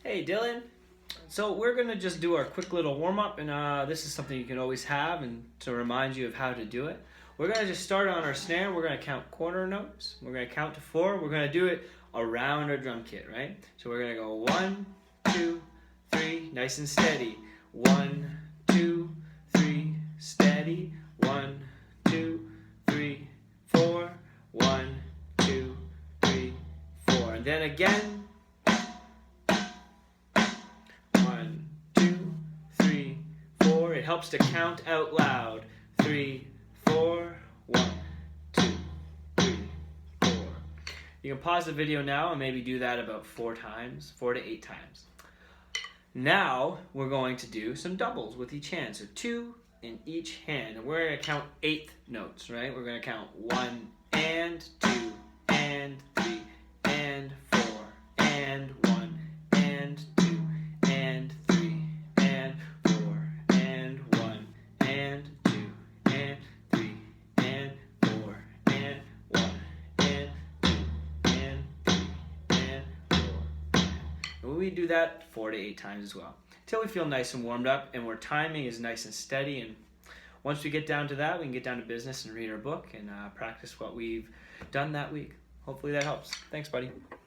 Hey Dylan, so we're gonna just do our quick little warm up, and this is something you can always have, and to remind you of how to do it. We're gonna just start on our snare. We're gonna count quarter notes. We're gonna count to 4. We're gonna do it around our drum kit, right? So we're gonna go 1, 2, 3, nice and steady. 1, 2, 3, steady. 1, 2, 3, 4. 1, 2, 3, 4, and then again. 1, 2, 3, 4. It helps to count out loud. 3, 4. 1, 2, 3, 4. You can pause the video now and maybe do that about 4 times, 4 to 8 times. Now we're going to do some doubles with each hand. So 2 in each hand. And we're going to count 8th notes, right? We're going to count 1 and 2 and 3 and 4 and 1 and 2 and 3 and 4 and 1 and 2 and 3 and 4 and 1 and 2 and 3 and 4. And we do that 4 to 8 times as well, until we feel nice and warmed up and where timing is nice and steady. And once we get down to that, we can get down to business and read our book and practice what we've done that week. Hopefully that helps. Thanks, buddy.